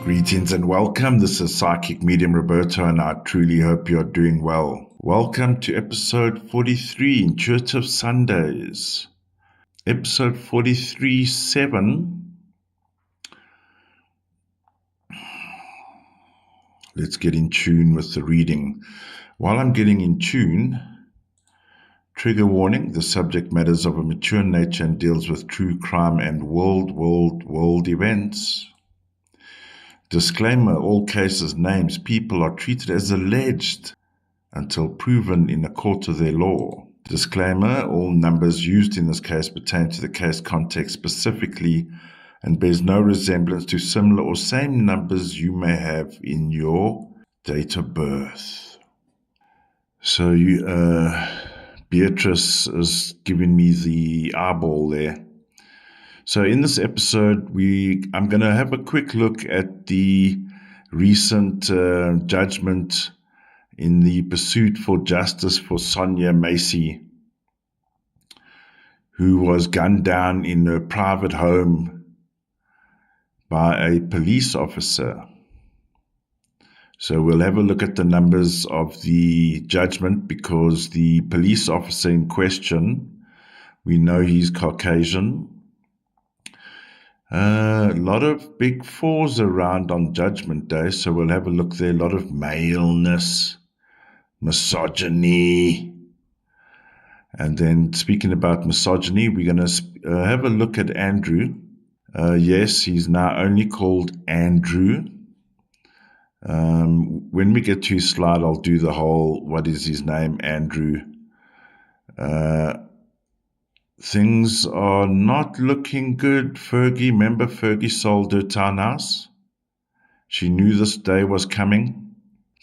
Greetings and welcome. This is Psychic Medium Roberto, and I truly hope you're doing well. Welcome to episode 43, Intuitive Sundays. Episode 43.7. Let's get in tune with the reading. While I'm getting in tune, trigger warning, the subject matter is of a mature nature and deals with true crime and world events. Disclaimer, all cases, names, people are treated as alleged until proven in a court of their law. Disclaimer, all numbers used in this case pertain to the case context specifically and bears no resemblance to similar or same numbers you may have in your date of birth. So Beatrice is giving me the eyeball there. So in this episode, I'm going to have a quick look at the recent judgment in the pursuit for justice for Sonya Massey, who was gunned down in her private home by a police officer. So we'll have a look at the numbers of the judgment because the police officer in question, we know he's Caucasian. A lot of big fours around on Judgment Day, so we'll have a look there. A lot of maleness, misogyny. And then speaking about misogyny, we're going to have a look at Andrew. Yes, he's now only called Andrew. When we get to his slide, I'll do the whole, what is his name, Andrew. Things are not looking good. Fergie, remember Fergie sold her townhouse? She knew this day was coming.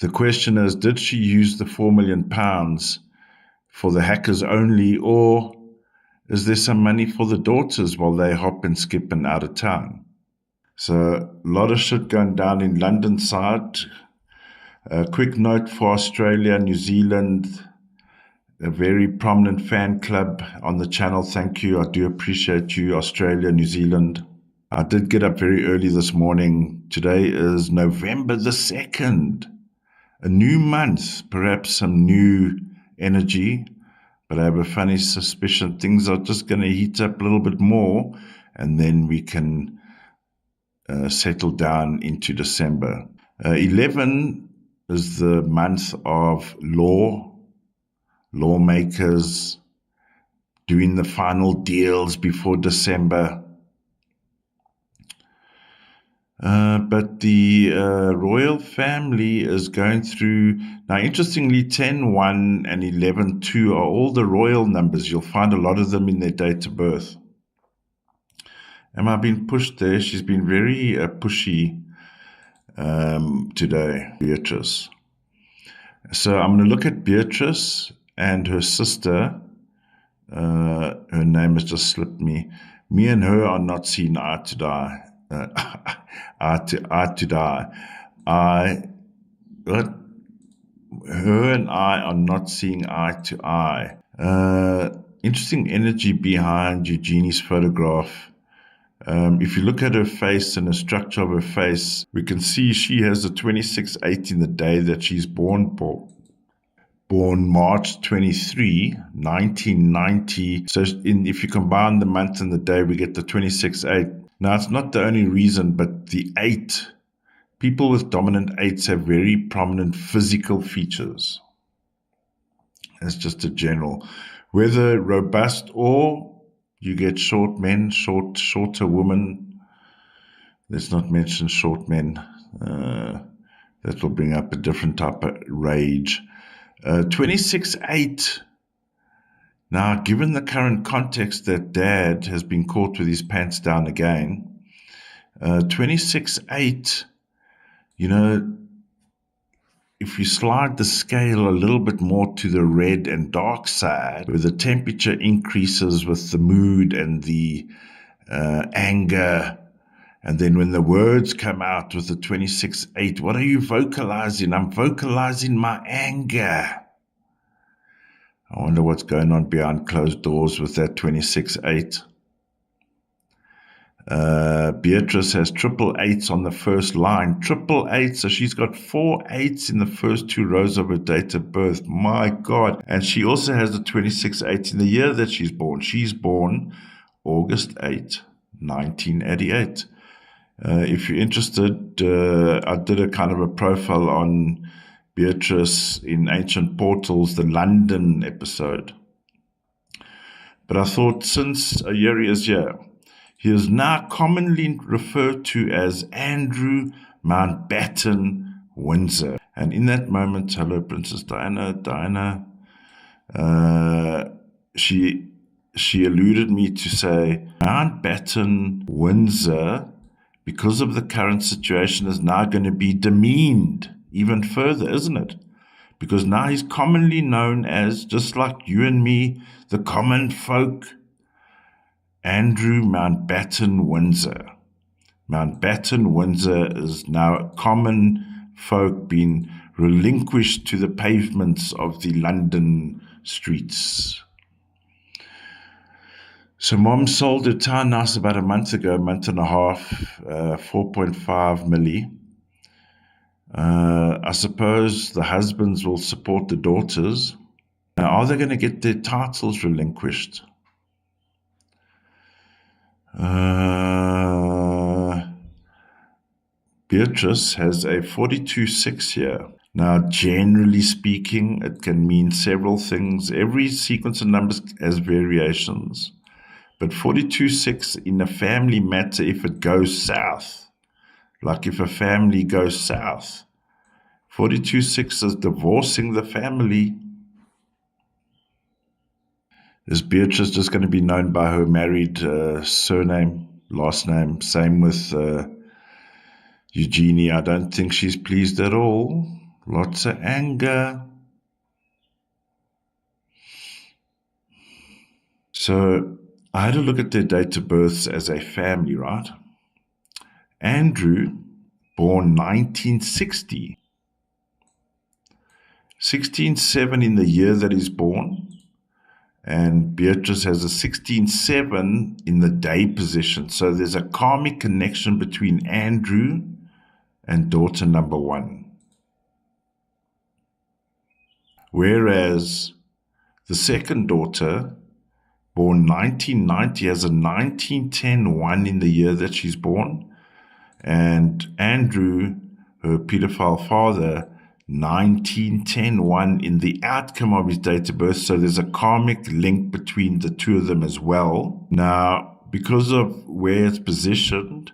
The question is, did she use the £4 million for the hackers only, or is there some money for the daughters while they hop and skip and out of town? So a lot of shit going down in London side. A quick note for Australia, New Zealand, a very prominent fan club on the channel. Thank you. I do appreciate you, Australia, New Zealand. I did get up very early this morning. Today is November the 2nd. A new month, perhaps some new energy. But I have a funny suspicion things are just going to heat up a little bit more. And then we can settle down into December. 11 is the month of lawmakers doing the final deals before December. But the royal family is going through, now interestingly 10, 1 and 11, 2 are all the royal numbers. You'll find a lot of them in their date of birth. Am I being pushed there? She's been very pushy today, Beatrice. So I'm going to look at Beatrice and her sister. Her name has just slipped me. Me and her are not seeing eye to eye. Eye to eye. Her and I are not seeing eye to eye. Interesting energy behind Eugenie's photograph. If you look at her face and the structure of her face, we can see she has a 26/8 in the day that she's born March 23, 1990. So if you combine the month and the day, we get the 26/8. Now, it's not the only reason, but the 8. People with dominant 8s have very prominent physical features. That's just a general. Whether robust or you get short men, shorter women. Let's not mention short men. That will bring up a different type of rage. 26/8. Now, given the current context that Dad has been caught with his pants down again, 26/8, if you slide the scale a little bit more to the red and dark side, where the temperature increases with the mood and the anger, and then when the words come out with the 26/8, what are you vocalizing? I'm vocalizing my anger. I wonder what's going on behind closed doors with that 26/8. Beatrice has 888 on the first line. 888, so she's got 4 8s in the first 2 rows of her date of birth. My God. And she also has the 26/8 in the year that she's born. She's born August 8, 1988. If you're interested, I did a kind of a profile on Beatrice in Ancient Portals, the London episode. But I thought, since a year he is here, he is now commonly referred to as Andrew Mountbatten Windsor. And in that moment, hello, Princess Diana, she alluded me to say, Mountbatten Windsor, because of the current situation, is now going to be demeaned even further, isn't it? Because now he's commonly known as, just like you and me, the common folk, Andrew Mountbatten Windsor. Mountbatten Windsor is now common folk, being relinquished to the pavements of the London streets. So Mom sold her townhouse about a month ago, a month and a half, 4.5 milli. I suppose the husbands will support the daughters. Now, are they going to get their titles relinquished? Beatrice has a 42/6 here. Now, generally speaking, it can mean several things. Every sequence of numbers has variations. But 42/6 in a family matter, if it goes south, like if a family goes south, 42/6 is divorcing the family. Is Beatrice just going to be known by her married surname, last name? Same with Eugenie. I don't think she's pleased at all. Lots of anger. So I had a look at their date of births as a family, right? Andrew, born 1960. 16/7 in the year that he's born. And Beatrice has a 16/7 in the day position. So there's a karmic connection between Andrew and daughter number 1. Whereas the second daughter, born 1990, has a 1910/1 in the year that she's born. And Andrew, her pedophile father, 1910/1 in the outcome of his date of birth. So there's a karmic link between the two of them as well. Now, because of where it's positioned,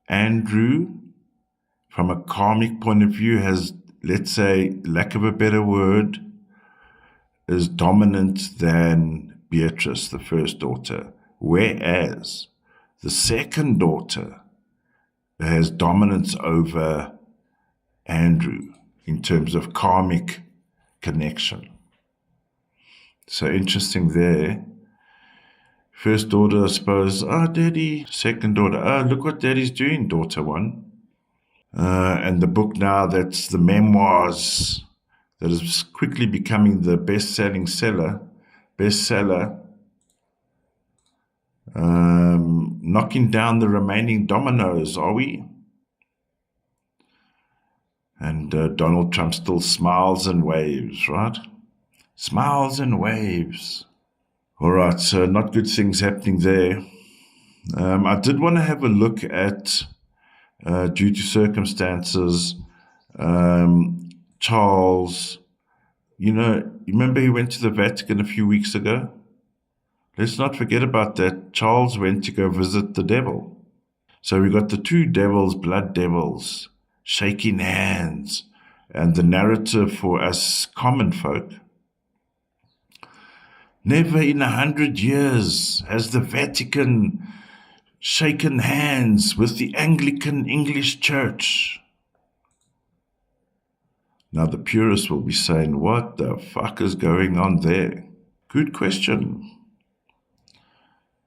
Andrew, from a karmic point of view, has, let's say, lack of a better word, is dominant than Beatrice, the first daughter. Whereas the second daughter has dominance over Andrew in terms of karmic connection. So interesting there. First daughter, I suppose, daddy. Second daughter, look what daddy's doing, daughter 1. And the book now, that's the memoirs, that is quickly becoming the bestseller, knocking down the remaining dominoes, are we? And Donald Trump still smiles and waves, right? Smiles and waves. All right, so not good things happening there. I did want to have a look at, due to circumstances, Charles. You remember he went to the Vatican a few weeks ago? Let's not forget about that. Charles went to go visit the devil. So we got the 2 devils, blood devils, shaking hands, and the narrative for us common folk. Never in 100 years has the Vatican shaken hands with the Anglican English Church. Now the purists will be saying, what the fuck is going on there? Good question.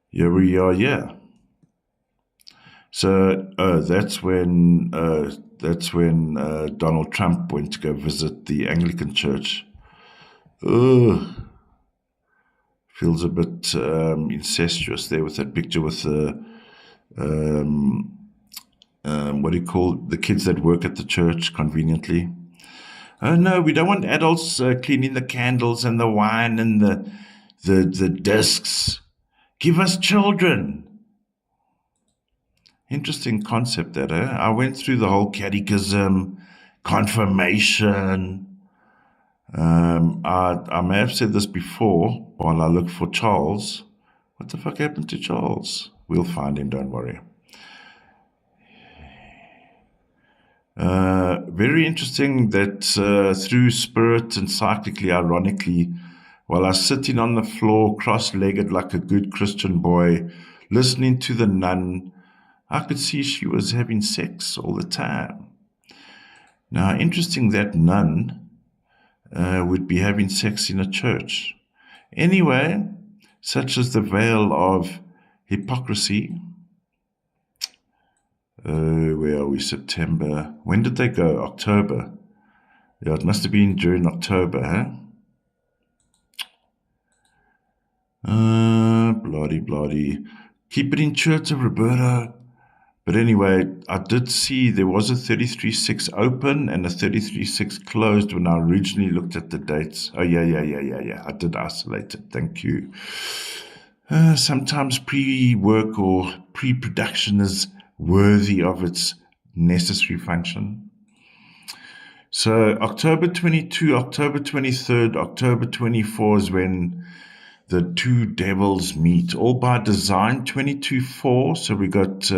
Here we are, yeah. So that's when Donald Trump went to go visit the Anglican Church. Feels a bit incestuous there with that picture with the what do you call the kids that work at the church conveniently? Oh no, we don't want adults cleaning the candles and the wine and the discs. Give us children. Interesting concept that, eh? I went through the whole catechism, confirmation. I may have said this before while I look for Charles. What the fuck happened to Charles? We'll find him, don't worry. Very interesting that through spirit and cyclically, ironically, while I was sitting on the floor, cross-legged like a good Christian boy, listening to the nun, I could see she was having sex all the time. Now, interesting that nun would be having sex in a church. Anyway, such is the veil of hypocrisy. Where are we? September. When did they go? October. Yeah, it must have been during October, huh? Bloody. Keep it in church, Roberto. But anyway, I did see there was a 33.6 open and a 33.6 closed when I originally looked at the dates. Oh, yeah. I did isolate it. Thank you. Sometimes pre-work or pre-production is worthy of its necessary function. So October 22, October 23rd, October 24 is when the two devils meet, all by design. 22-4, so we got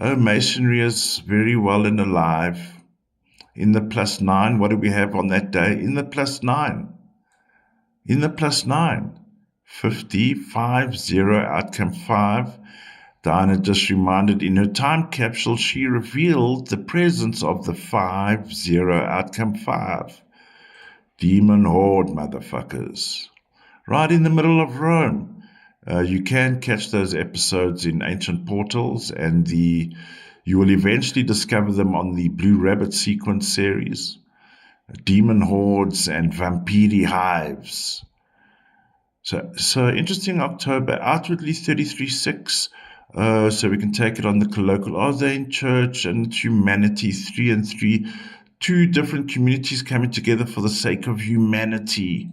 Masonry is very well and alive. In the +9, what do we have on that day? In the +9. 50, 5, 0, outcome 5. Diana just reminded in her time capsule, she revealed the presence of the 5, 0, outcome 5. Demon horde, motherfuckers. Right in the middle of Rome. You can catch those episodes in Ancient Portals, and you will eventually discover them on the Blue Rabbit sequence series. Demon hordes and vampiri hives. So interesting October. Outwardly 33.6. So we can take it on the colloquial. Are they in church? And it's humanity, 3 and 3. Two different communities coming together for the sake of humanity.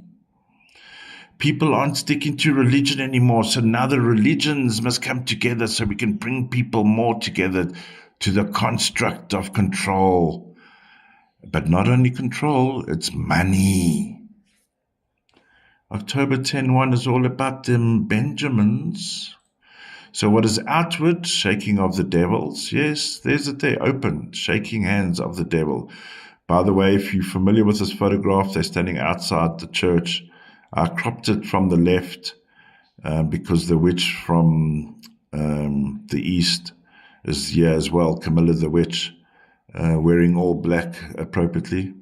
People aren't sticking to religion anymore, so now the religions must come together so we can bring people more together to the construct of control. But not only control, it's money. October 10-1 is all about them Benjamins. So what is outward? Shaking of the devils. Yes, there's it there, open, shaking hands of the devil. By the way, if you're familiar with this photograph, they're standing outside the church. I cropped it from the left because the witch from the east is here as well, Camilla the witch, wearing all black appropriately.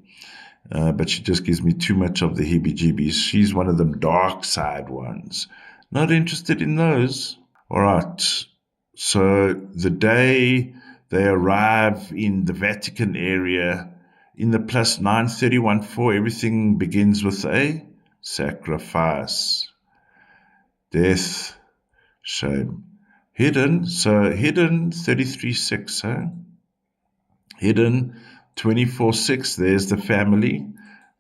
But she just gives me too much of the heebie-jeebies. She's one of them dark side ones. Not interested in those. All right. So the day they arrive in the Vatican area, in the +9, 31-4, everything begins with a sacrifice, death, shame. Hidden, so hidden 33.6, huh? Hidden 24.6, there's the family,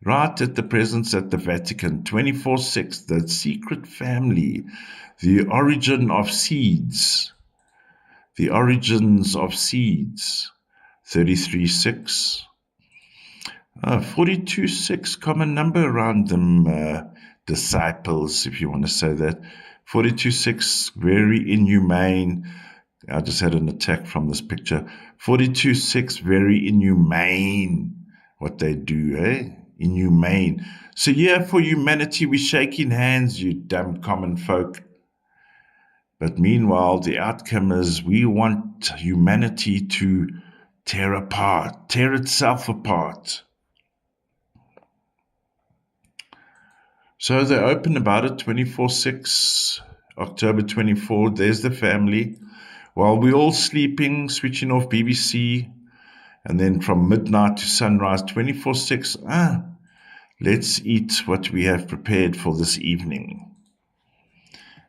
right at the presence at the Vatican. 24.6, the secret family, the origin of seeds, the origins of seeds. 33.6. 42.6, common number around them, disciples, if you want to say that. 42.6, very inhumane. I just had an attack from this picture. 42.6, very inhumane, what they do, eh? Inhumane. So yeah, for humanity, we're shaking hands, you dumb common folk. But meanwhile, the outcome is we want humanity to tear apart, tear itself apart. So they open about it, 24/6, October 24. There's the family. While we're all sleeping, switching off BBC, and then from midnight to sunrise, 24/6, let's eat what we have prepared for this evening.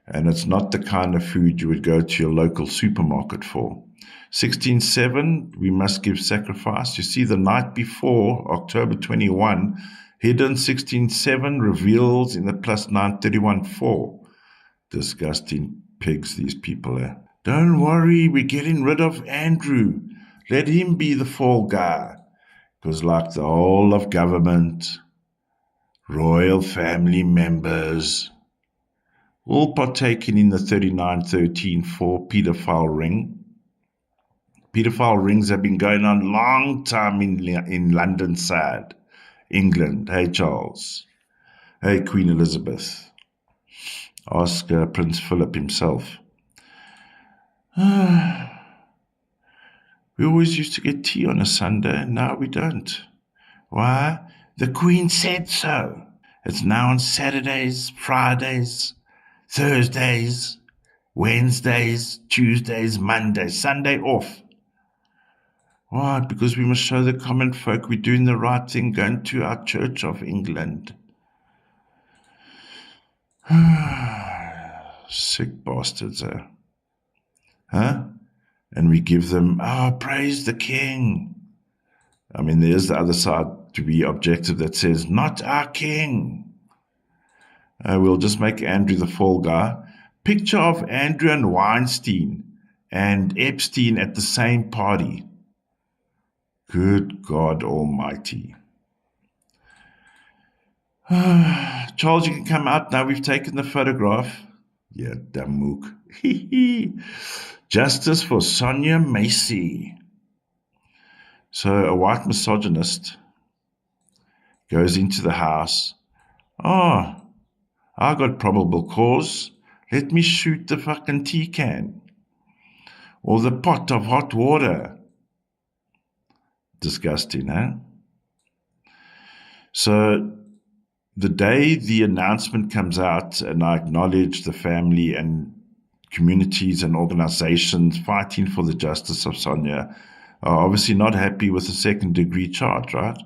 And it's not the kind of food you would go to your local supermarket for. 16:7, we must give sacrifice. You see, the night before, October 21, hidden 16:7 reveals in the plus 9:31:4. Disgusting pigs, these people are. Don't worry, we're getting rid of Andrew. Let him be the fall guy. Because like the whole of government, royal family members, all partaking in the 3913-4 pedophile ring. Pedophile rings have been going on long time in London side, England. Hey, Charles. Hey, Queen Elizabeth. Ask Prince Philip himself. We always used to get tea on a Sunday, now we don't. Why? The Queen said so. It's now on Saturdays, Fridays, Thursdays, Wednesdays, Tuesdays, Mondays, Sunday off. Why? Because we must show the common folk we're doing the right thing, going to our Church of England. Sick bastards, eh? Huh? And we give them, praise the king. I mean, there's the other side to be objective that says, not our king. We'll just make Andrew the fall guy. Picture of Andrew and Weinstein and Epstein at the same party. Good God Almighty. Charles, you can come out now. We've taken the photograph. Yeah, damook. Justice for Sonya Massey. So a white misogynist goes into the house. I got probable cause. Let me shoot the fucking tea can. Or the pot of hot water. Disgusting, huh? So the day the announcement comes out, and I acknowledge the family and communities and organizations fighting for the justice of Sonya, are obviously not happy with the second-degree charge, right?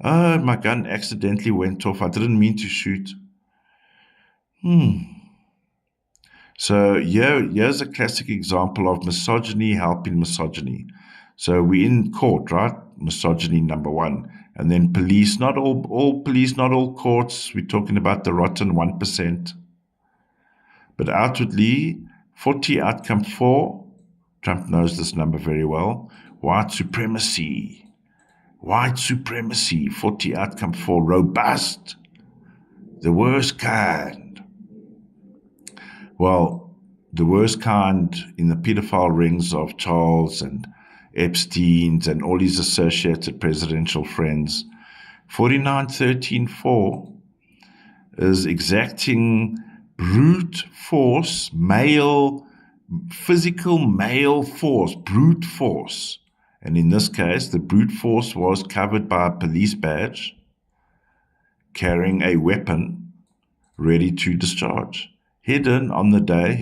Oh, my gun accidentally went off. I didn't mean to shoot. So here's a classic example of misogyny helping misogyny. So we're in court, right? Misogyny number one. And then police, not all police, not all courts. We're talking about the rotten 1%. But outwardly, 40 outcome 4. Trump knows this number very well. White supremacy. White supremacy. 40 outcome 4. Robust. The worst kind. Well, the worst kind in the pedophile rings of Charles and Epstein's and all his associated presidential friends. 4913-4 is exacting brute force, physical male force, brute force. And in this case, the brute force was covered by a police badge, carrying a weapon, ready to discharge. Hidden on the day,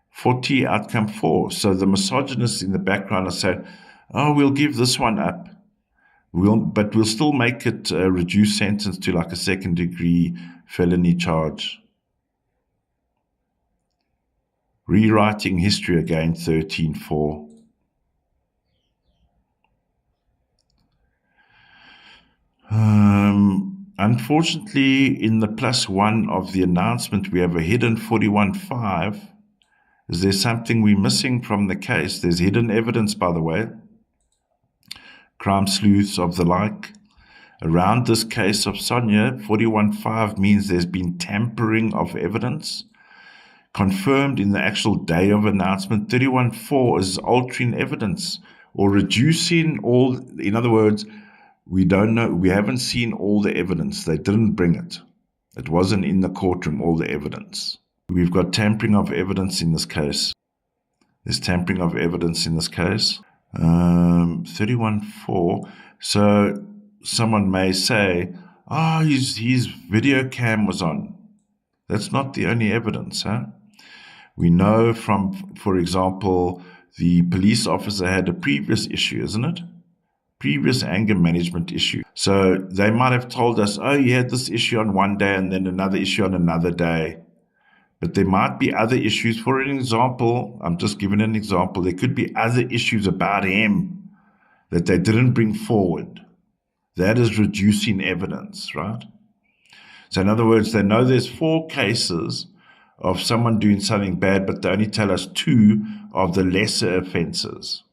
40 outcome 4. So the misogynists in the background are saying, we'll give this one up. But we'll still make it a reduced sentence to like a second-degree felony charge. Rewriting history again, 13-4. Unfortunately, in the +1 of the announcement, we have a hidden 41-5. Is there something we're missing from the case? There's hidden evidence, by the way. Crime sleuths of the like. Around this case of Sonya, 41-5 means there's been tampering of evidence. Confirmed in the actual day of announcement, 31-4 is altering evidence or reducing all, in other words, we don't know, we haven't seen all the evidence. They didn't bring it. It wasn't in the courtroom, all the evidence. We've got tampering of evidence in this case. There's tampering of evidence in this case. 31-4. So someone may say, his video cam was on. That's not the only evidence, huh? We know from, for example, the police officer had a previous issue, isn't it? Previous anger management issue. So they might have told us, you had this issue on one day and then another issue on another day. But there might be other issues. For an example, I'm just giving an example. There could be other issues about him that they didn't bring forward. That is reducing evidence, right? So in other words, they know there's 4 cases of someone doing something bad, but they only tell us 2 of the lesser offenses.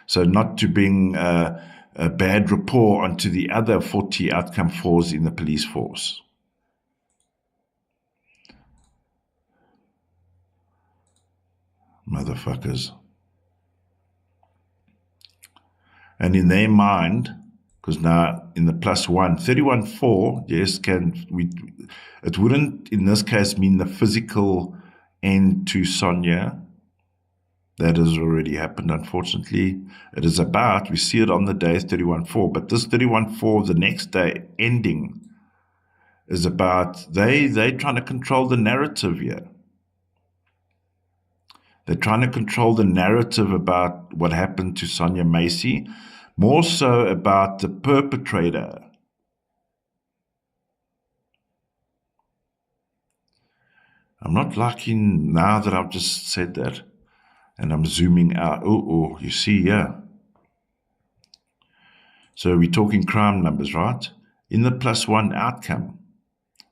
So not to bring a bad rapport onto the other 40 outcome 4s in the police force. Motherfuckers. And in their mind, because now in the +1, 31-4, yes, it wouldn't in this case mean the physical end to Sonya. That has already happened, unfortunately. It is about, we see it on the day 31-4, but this 31-4, the next day ending, is about they trying to control the narrative here. They're trying to control the narrative about what happened to Sonya Massey, more so about the perpetrator. I'm not liking, now that I've just said that, and I'm zooming out. Oh, you see, yeah. So we're talking crime numbers, right? In the +1 outcome.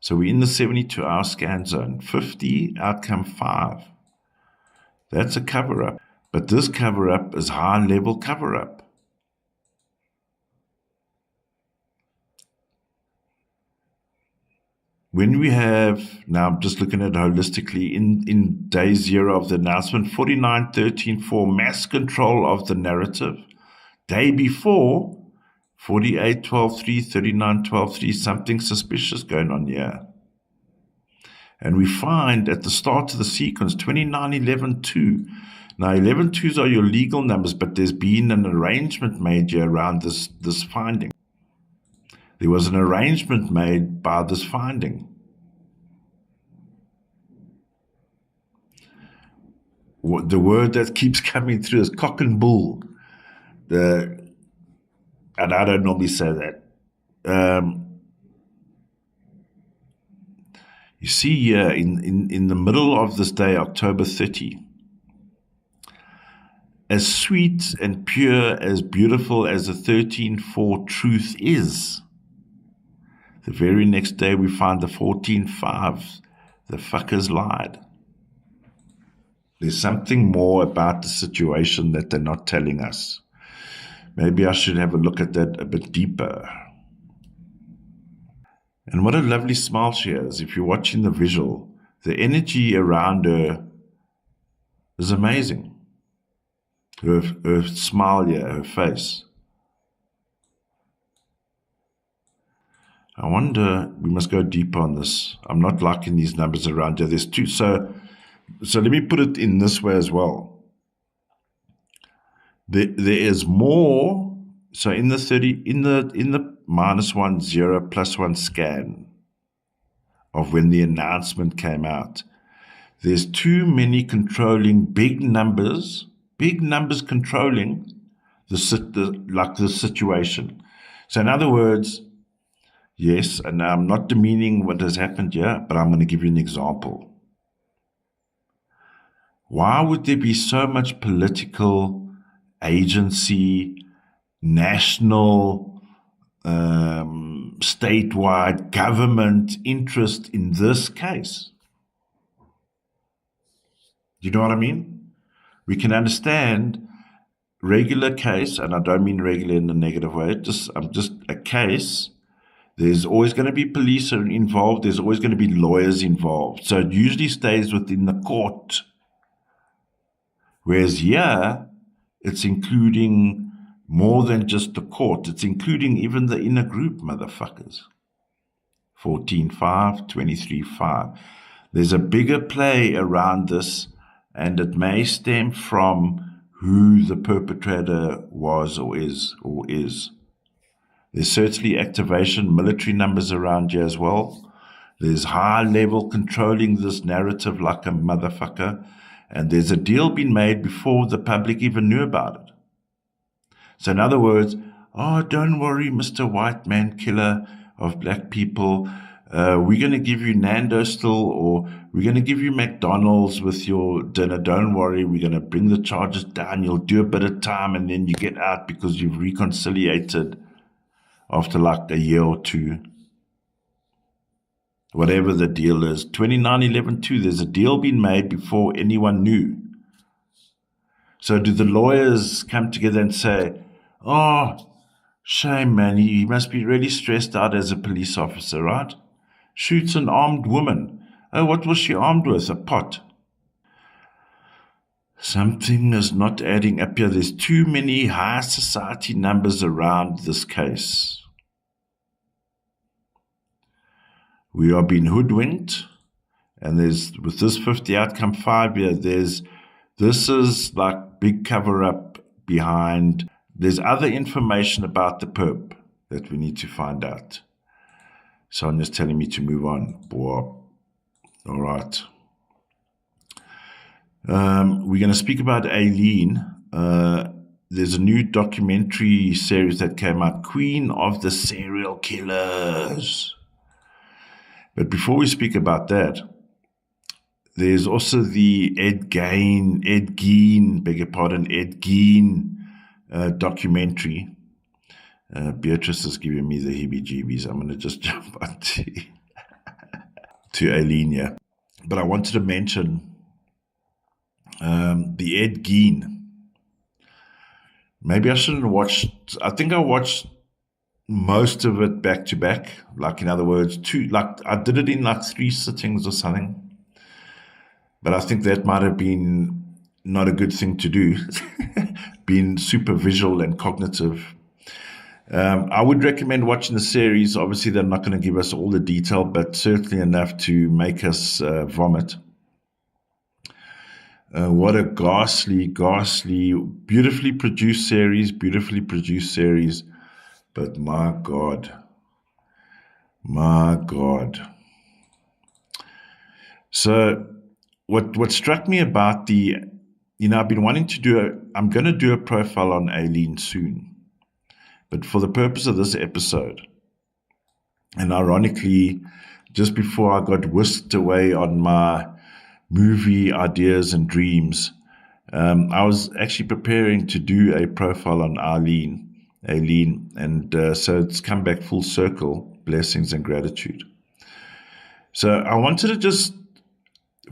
So we're in the 72-hour scan zone. 50, outcome 5. That's a cover-up. But this cover-up is high-level cover-up. When we have, now I'm just looking at it holistically, in day 0 of the announcement, 49-13-4, mass control of the narrative. Day before, 48-12-3, 39-12-3, something suspicious going on here. And we find at the start of the sequence, 29-11-2. Now, 11-2s are your legal numbers, but there's been an arrangement made here around this finding. There was an arrangement made by this finding. The word that keeps coming through is cock and bull. And I don't normally say that. You see here in the middle of this day, October 30, as sweet and pure, as beautiful as the 13-4 truth is, the very next day we find the 14-5. The fuckers lied. There's something more about the situation that they're not telling us. Maybe I should have a look at that a bit deeper. And what a lovely smile she has. If you're watching the visual, the energy around her is amazing. Her smile here, her face. I wonder, we must go deeper on this. I'm not liking these numbers around here. There's 2. So let me put it in this way as well. There is more. So in the 30, in the -1, 0, +1 scan of when the announcement came out, there's too many controlling big numbers controlling the situation. So in other words, yes, and I'm not demeaning what has happened here, but I'm going to give you an example. Why would there be so much political agency, national, statewide government interest in this case? Do you know what I mean? We can understand regular case, and I don't mean regular in a negative way, just a case. There's always going to be police involved. There's always going to be lawyers involved. So it usually stays within the court. Whereas here, it's including more than just the court. It's including even the inner group, motherfuckers. 14-5, 23-5. There's a bigger play around this, and it may stem from who the perpetrator was or is. There's certainly activation, military numbers around here as well. There's high level controlling this narrative like a motherfucker. And there's a deal being made before the public even knew about it. So in other words, oh, don't worry, Mr. White Man Killer of black people. we're going to give you Nando's still, or we're going to give you McDonald's with your dinner. Don't worry, we're going to bring the charges down. You'll do a bit of time and then you get out because you've reconciliated after like a year or two. Whatever the deal is. 2911-2, there's a deal being made before anyone knew. So do the lawyers come together and say, oh, shame, man, he must be really stressed out as a police officer, right? Shoots an armed woman. Oh, what was she armed with? A pot. Something is not adding up here. There's too many high society numbers around this case. We are being hoodwinked, and there's, with this 50 outcome 5 here, this is like big cover-up behind. There's other information about the perp that we need to find out. Sonya's telling me to move on. Boah. All right. We're going to speak about Aileen. There's a new documentary series that came out, Queen of the Serial Killers. But before we speak about that, there's also the Ed Gein documentary. Beatrice is giving me the heebie-jeebies. I'm going to just jump on to Aileen here. But I wanted to mention the Ed Gein. Maybe I shouldn't have watched. I think I watched most of it back to back. Like, in other words, I did it in like 3 sittings or something. But I think that might have been not a good thing to do, being super visual and cognitive. I would recommend watching the series. Obviously, they're not going to give us all the detail, but certainly enough to make us vomit. What a ghastly, beautifully produced series, but my God. So what struck me about I've been wanting to I'm going to do a profile on Aileen soon. But for the purpose of this episode, and ironically, just before I got whisked away on my movie ideas and dreams, I was actually preparing to do a profile on Aileen, and so it's come back full circle, blessings and gratitude. So I wanted to just,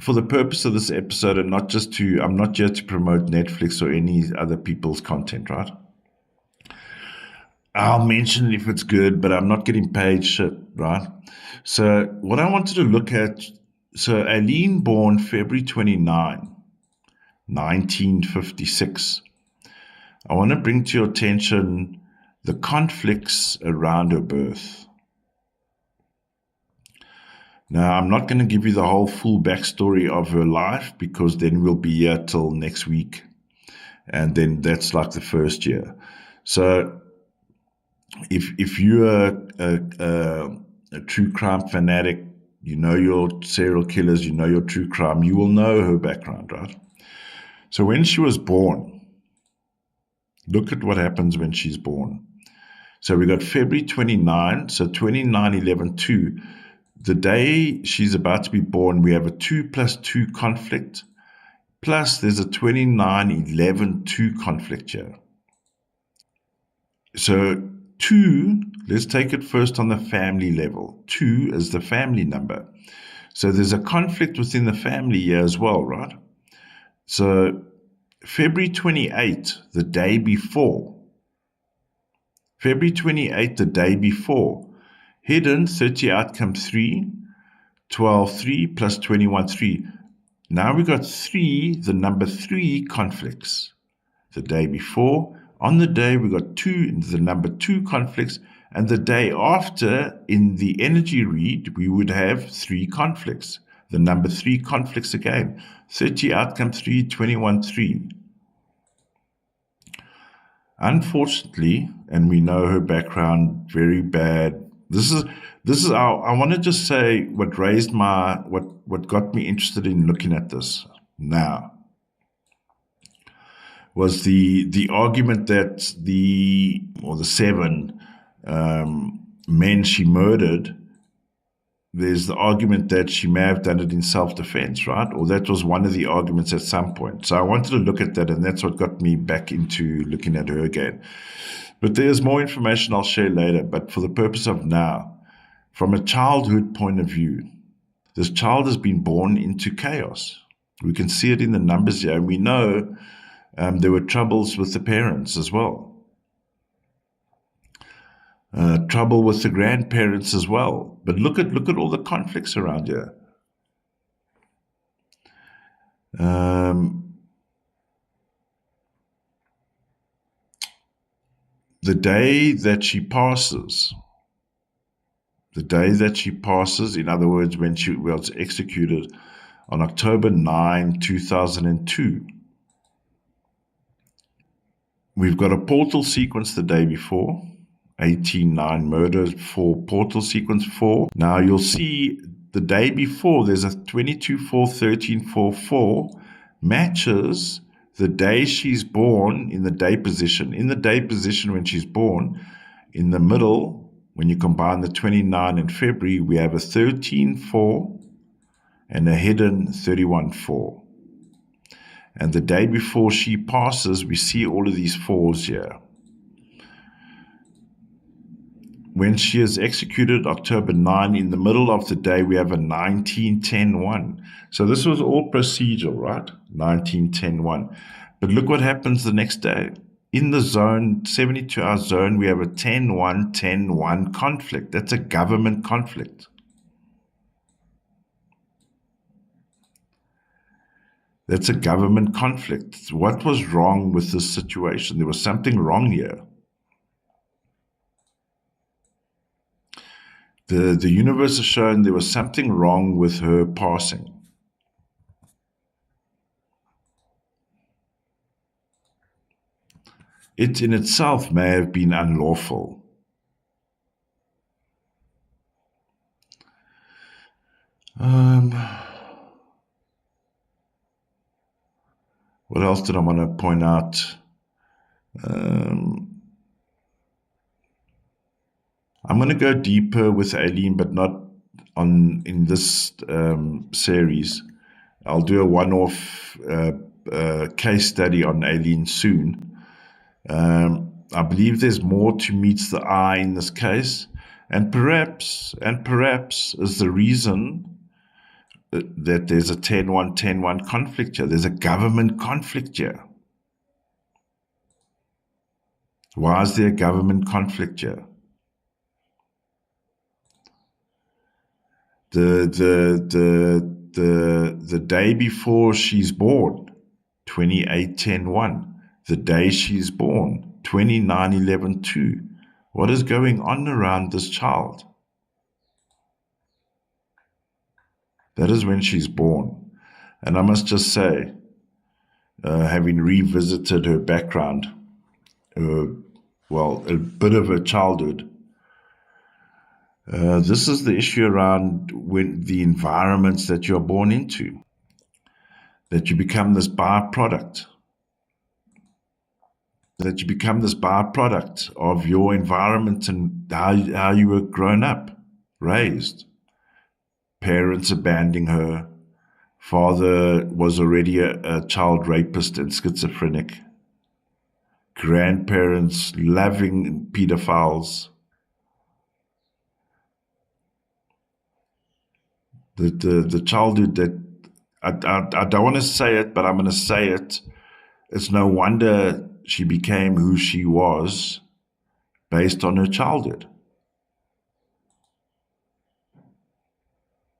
for the purpose of this episode, and I'm not here to promote Netflix or any other people's content, right? I'll mention it if it's good, but I'm not getting paid shit, right? So what I wanted to look at, so Aileen born February 29, 1956. I want to bring to your attention the conflicts around her birth. Now, I'm not going to give you the whole full backstory of her life, because then we'll be here till next week. And then that's like the first year. So if you're a true crime fanatic, you know your serial killers, you know your true crime, you will know her background, right? So when she was born, look at what happens when she's born. So we got February 29, so 2911-2. The day she's about to be born, we have a 2+2 conflict, plus there's a 2911-2 conflict here. So 2, let's take it first on the family level. 2 is the family number. So there's a conflict within the family here as well, right? So February 28, the day before. Hidden, 30 outcome 3, 12, 3 plus 21, 3. Now we got 3, the number 3 conflicts. The day before, on the day we got 2, the number 2 conflicts, and the day after, in the energy read, we would have 3 conflicts. The number 3 conflicts again. 30 outcome 3, 21, 3. Unfortunately, and we know her background very bad. This is I want to just say what raised what got me interested in looking at this now was the argument that the 7 men she murdered there's the argument that she may have done it in self-defense, right? Or that was one of the arguments at some point. So I wanted to look at that, and that's what got me back into looking at her again. But there's more information I'll share later. But for the purpose of now, from a childhood point of view, this child has been born into chaos. We can see it in the numbers here, and we know there were troubles with the parents as well. Trouble with the grandparents as well. But look at all the conflicts around here. The day that she passes, in other words, when she was executed on October 9, 2002, we've got a portal sequence the day before, 18-9 murder for portal sequence 4. Now you'll see the day before there's a 22-4-13-4-4 matches the day she's born in the day position. In the day position when she's born, in the middle, when you combine the 29 and February, we have a 13-4 and a hidden 31-4. And the day before she passes, we see all of these 4s here. When she is executed, October 9, in the middle of the day, we have a 19-10-1. So this was all procedural, right? 19-10-1. But look what happens the next day. In the zone, 72-hour zone, we have a 10-1-10-1 conflict. That's a government conflict. That's a government conflict. What was wrong with this situation? There was something wrong here. The universe has shown there was something wrong with her passing. It in itself may have been unlawful. What else did I want to point out? I'm going to go deeper with Aileen, but not in this series. I'll do a one-off case study on Aileen soon. I believe there's more to meets the eye in this case, and perhaps is the reason that there's a 10-1-10-1 conflict here. There's a government conflict here. Why is there a government conflict here? The day before she's born, 28-10-1. The day she's born, 29-11-2. What is going on around this child? That is when she's born. And I must just say, having revisited her background, a bit of her childhood, this is the issue around when the environments that you're born into, that you become this byproduct, of your environment and how you were grown up, raised. Parents abandoning her. Father was already a child rapist and schizophrenic. Grandparents loving pedophiles. The childhood that, I don't want to say it, but I'm going to say it. It's no wonder she became who she was based on her childhood.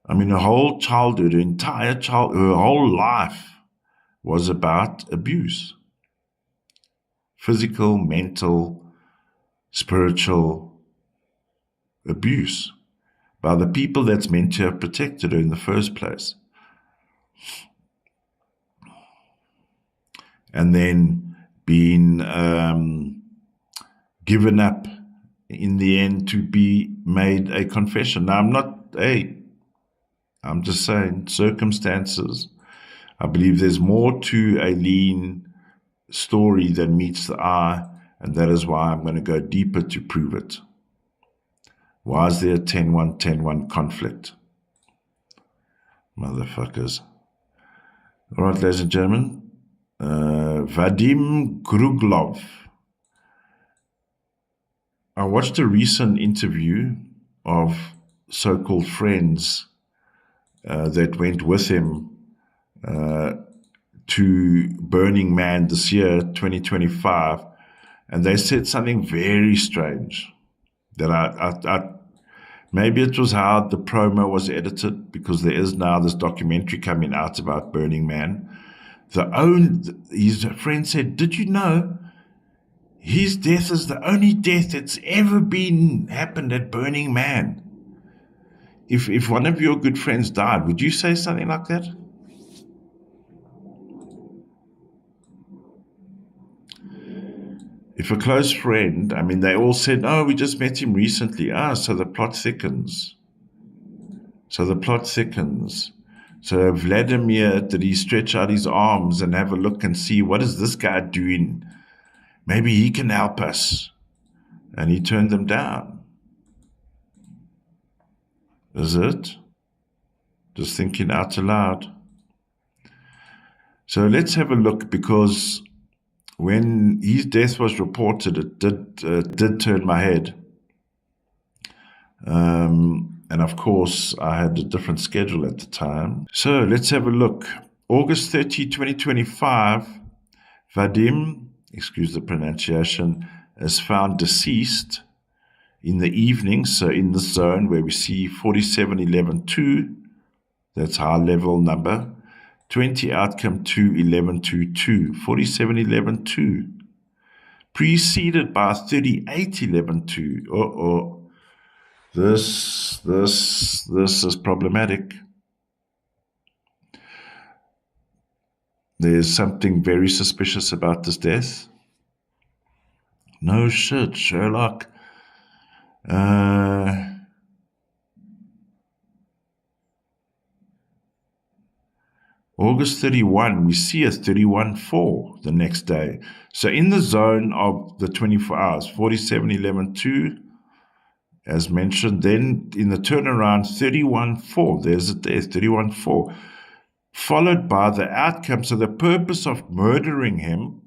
I mean, her whole childhood, her whole life was about abuse. Physical, mental, spiritual abuse by the people that's meant to have protected her in the first place. And then being given up in the end to be made a confession. Now, I'm just saying circumstances. I believe there's more to Aileen's story than meets the eye, and that is why I'm going to go deeper to prove it. Why is there a 10-1-10-1 conflict? Motherfuckers. All right, ladies and gentlemen. Vadim Kruglov. I watched a recent interview of so-called friends that went with him to Burning Man this year, 2025, and they said something very strange that I maybe it was how the promo was edited, because there is now this documentary coming out about Burning Man. His friend said, did you know his death is the only death that's ever happened at Burning Man? If one of your good friends died, would you say something like that? If a close friend, I mean, they all said, oh, we just met him recently. So the plot thickens. So Vladimir, did he stretch out his arms and have a look and see, what is this guy doing? Maybe he can help us. And he turned them down. Is it? Just thinking out aloud. So let's have a look, because when his death was reported, it did turn my head. And of course, I had a different schedule at the time. So let's have a look. August 30, 2025, Vadim, excuse the pronunciation, is found deceased in the evening. So in the zone where we see 4711-2, that's high level number. 20 outcome 21122, 4711-2, preceded by 3811-2. This is problematic. There's something very suspicious about this death. No shit, Sherlock. August 31, we see a 31-4 the next day. So in the zone of the 24 hours, 4711-2, as mentioned, then in the turnaround, 31-4, there's a death, 31-4, followed by the outcome. So the purpose of murdering him,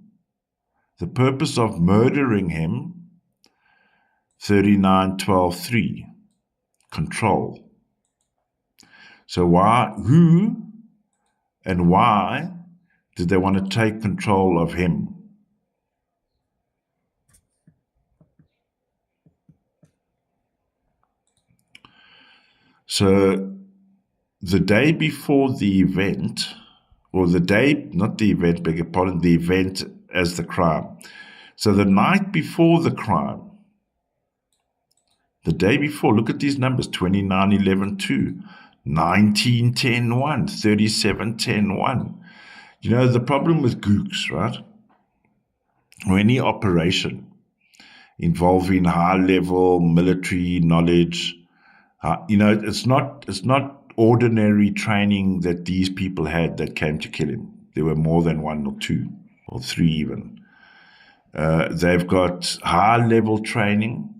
39-12-3, control. So who and why did they want to take control of him? So the day before the event, or the event as the crime. So the night before the crime, the day before, look at these numbers, 29-11-2, 19-10-1, 37-10-1. You know, the problem with gooks, right? Or any operation involving high-level military knowledge, it's not ordinary training that these people had that came to kill him. There were more than one or two or three even. They've got high-level training.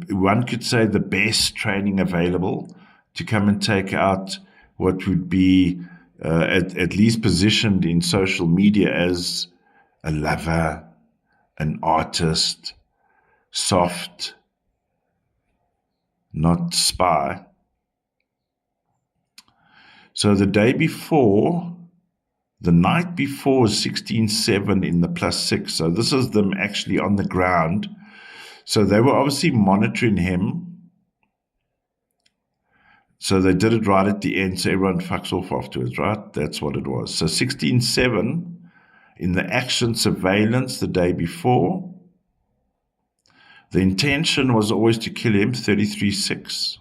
One could say the best training available to come and take out what would be at least positioned in social media as a lover, an artist, soft, not spy. So the night before is 16-7 in the +6. So this is them actually on the ground. So they were obviously monitoring him. So they did it right at the end, so everyone fucks off afterwards, right? That's what it was. So 16-7 in the action surveillance the day before. The intention was always to kill him, 33-6.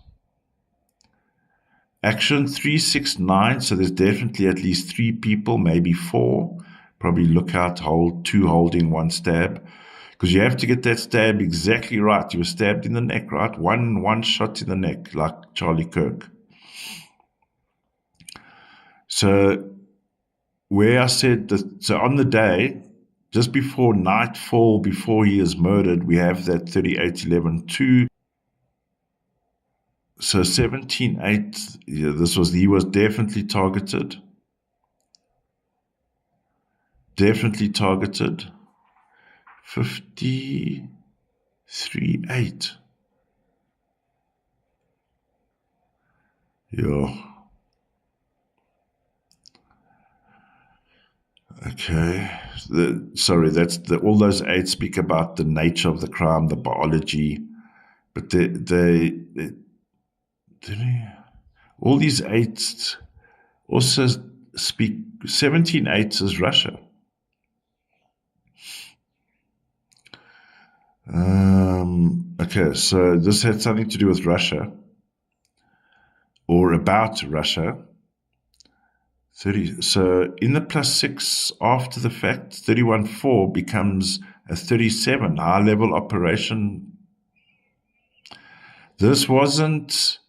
Action 3-6-9, so there's definitely at least 3 people, maybe 4. Probably look out, 2 holding, 1 stab. Because you have to get that stab exactly right. You were stabbed in the neck, right? One shot in the neck, like Charlie Kirk. So where I said that, so on the day, just before nightfall, before he is murdered, we have that 38-11-2. So 17.8, yeah, he was definitely targeted. Definitely targeted. 53.8. Yeah. Okay. All those 8 speak about the nature of the crime, the biology, but all these 8 also speak. 17.8 is Russia. Okay, so this had something to do with Russia, or about Russia. 30. So in the +6 after the fact, 31.4 becomes a 37 high-level operation. This wasn't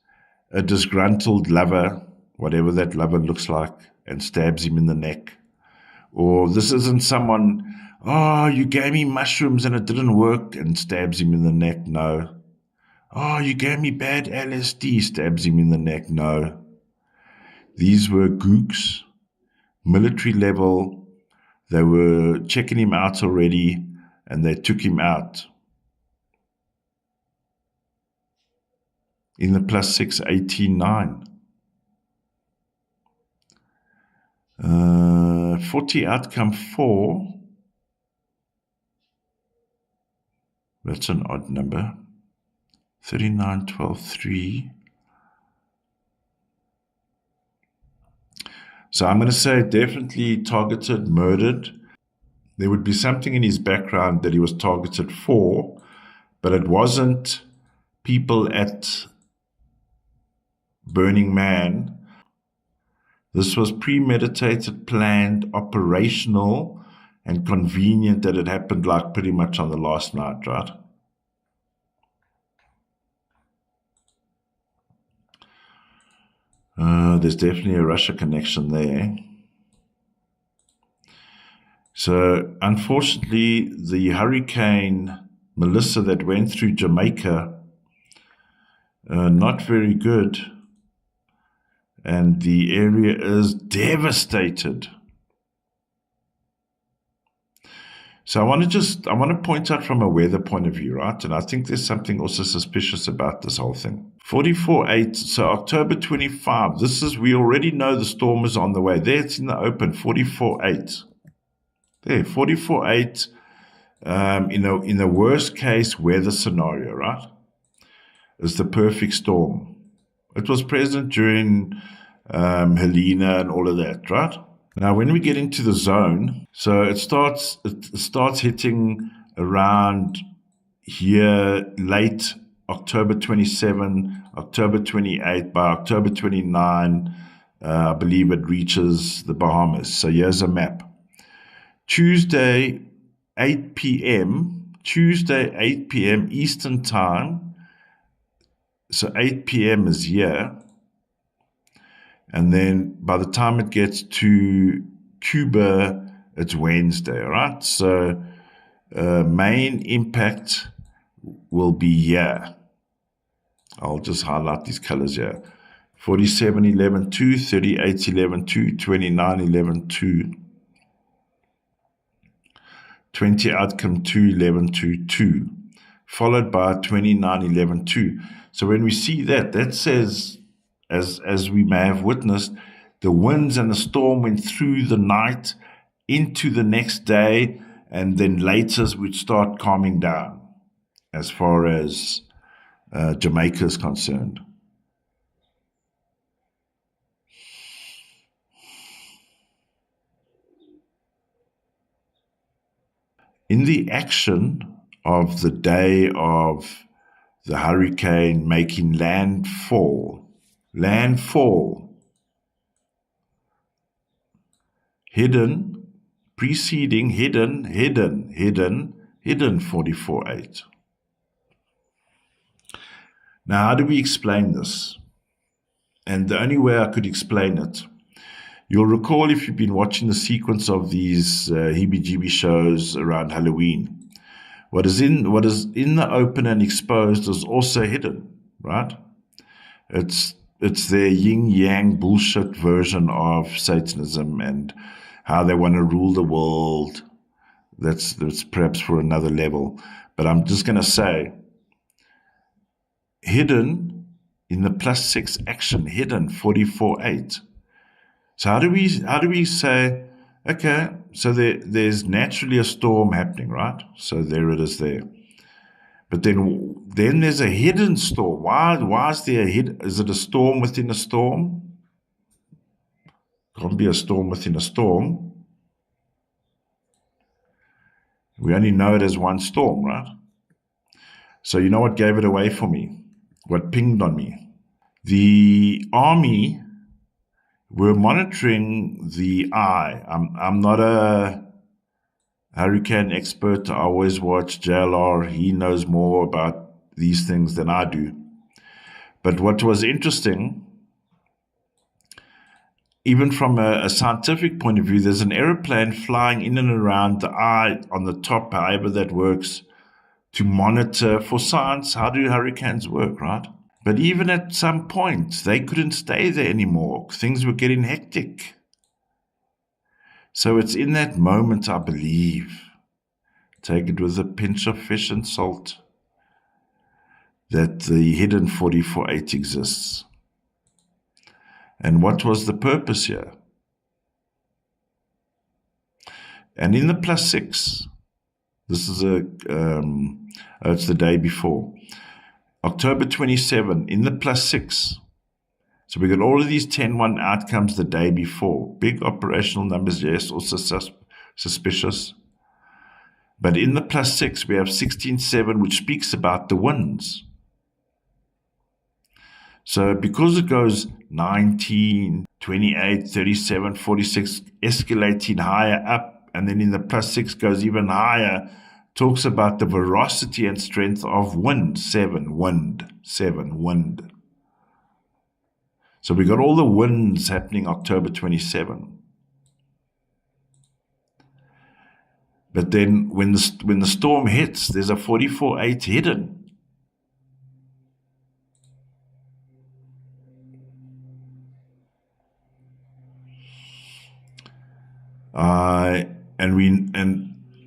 a disgruntled lover, whatever that lover looks like, and stabs him in the neck. Or this isn't someone, oh, you gave me mushrooms and it didn't work, and stabs him in the neck. No. Oh, you gave me bad LSD, stabs him in the neck. No. These were gooks, military level. They were checking him out already, and they took him out. In the +6, 18.9. 40 outcome 4. That's an odd number. 39.12.3. So I'm going to say definitely targeted, murdered. There would be something in his background that he was targeted for, but it wasn't people at Burning Man. This was premeditated, planned, operational, and convenient that it happened like pretty much on the last night, right? There's definitely a Russia connection there. So, unfortunately, the Hurricane Melissa that went through Jamaica, not very good. And the area is devastated. So I want to point out from a weather point of view, right? And I think there's something also suspicious about this whole thing. 44.8, so October 25, we already know the storm is on the way. There, it's in the open, 44.8. There, 44.8, in the worst case weather scenario, right? Is the perfect storm. It was present during Helena and all of that, right? Now, when we get into the zone, so it starts hitting around here late October 27, October 28. By October 29, I believe it reaches the Bahamas. So here's a map. Tuesday, 8 p.m. Eastern Time. So 8 p.m. is here. And then by the time it gets to Cuba, it's Wednesday, all right? So main impact will be here. I'll just highlight these colors here. 47.11.2, 38.11.2, 29.11.2, 20 outcome 2.11.2, followed by 29.11.2. So when we see that says, as we may have witnessed, the winds and the storm went through the night into the next day, and then later would start calming down as far as Jamaica is concerned. In the action of the day of the hurricane making landfall, hidden 44.8. Now, how do we explain this? And the only way I could explain it, you'll recall if you've been watching the sequence of these heebie-jeebie shows around Halloween, what is in the open and exposed is also hidden, right? It's their yin-yang bullshit version of Satanism and how they want to rule the world. That's perhaps for another level. But I'm just going to say, hidden in the +6 action, hidden 44.8. So how do we say, okay, so there's naturally a storm happening, right? So there it is there. But then there's a hidden storm. Why is there is it a storm within a storm? Can't be a storm within a storm. We only know it as one storm, right? So you know what gave it away for me? What pinged on me? The army were monitoring the eye. I'm not a hurricane expert. I always watch JLR. He knows more about these things than I do. But what was interesting, even from a scientific point of view, there's an aeroplane flying in and around the eye on the top, however that works, to monitor for science. How do hurricanes work, right? But even at some point, they couldn't stay there anymore. Things were getting hectic. So it's in that moment, I believe, take it with a pinch of fish and salt, that the hidden 44.8 exists. And what was the purpose here? And in the +6, this is it's the day before, October 27, in the +6. So we got all of these 10-1 outcomes the day before. Big operational numbers, yes, also suspicious. But in the +6, we have 16.7, which speaks about the winds. So because it goes 19, 28, 37, 46, escalating higher up, and then in the +6 goes even higher, talks about the veracity and strength of wind, 7, wind. So we got all the winds happening October 27. But then when the storm hits, there's a 44.8 hidden.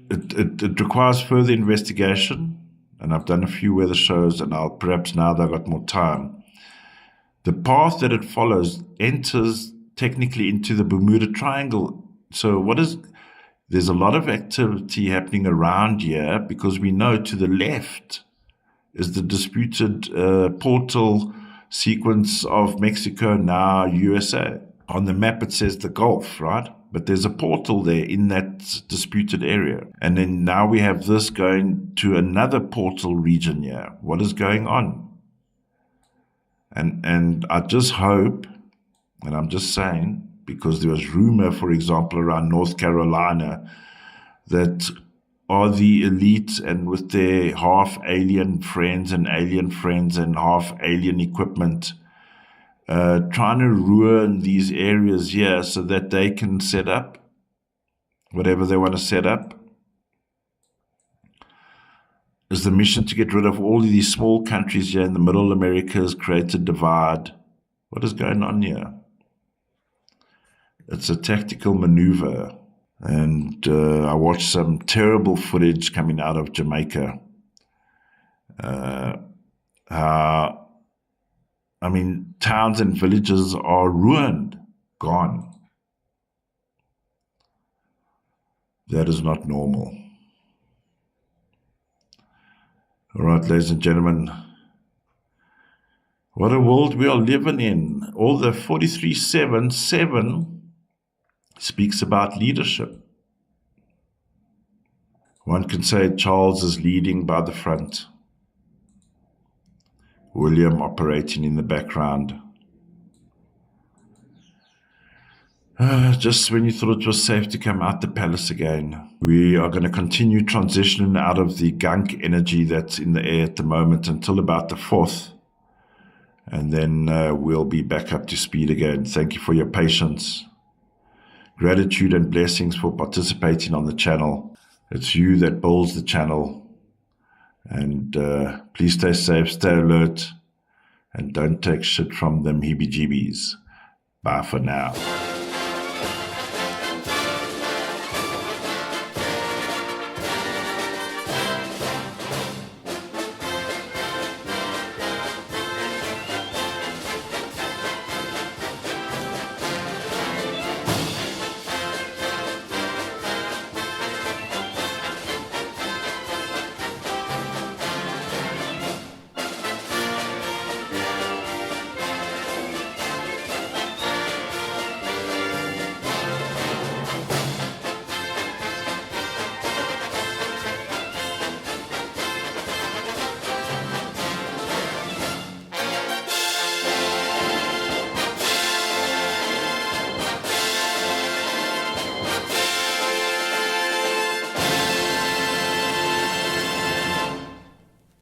It requires further investigation, and I've done a few weather shows, and I'll perhaps now that I've got more time. The path that it follows enters technically into the Bermuda Triangle. So there's a lot of activity happening around here, because we know to the left is the disputed portal sequence of Mexico, now USA. On the map it says the Gulf, right? But there's a portal there in that disputed area. And then now we have this going to another portal region here. What is going on? And I just hope, and I'm just saying, because there was rumor, for example, around North Carolina, that are the elite and with their half alien friends and half alien equipment trying to ruin these areas here so that they can set up whatever they want to set up? Is the mission to get rid of all of these small countries here in the middle Americas, create a divide? What is going on here? It's a tactical maneuver. And I watched some terrible footage coming out of Jamaica. Towns and villages are ruined, gone. That is not normal. All right, ladies and gentlemen, what a world we are living in. All the 43.7 speaks about leadership. One can say Charles is leading by the front, William operating in the background. Just when you thought it was safe to come out the palace again, we are going to continue transitioning out of the gunk energy that's in the air at the moment until about the 4th. And then we'll be back up to speed again. Thank you for your patience. Gratitude and blessings for participating on the channel. It's you that builds the channel. And please stay safe, stay alert, and don't take shit from them heebie-jeebies. Bye for now.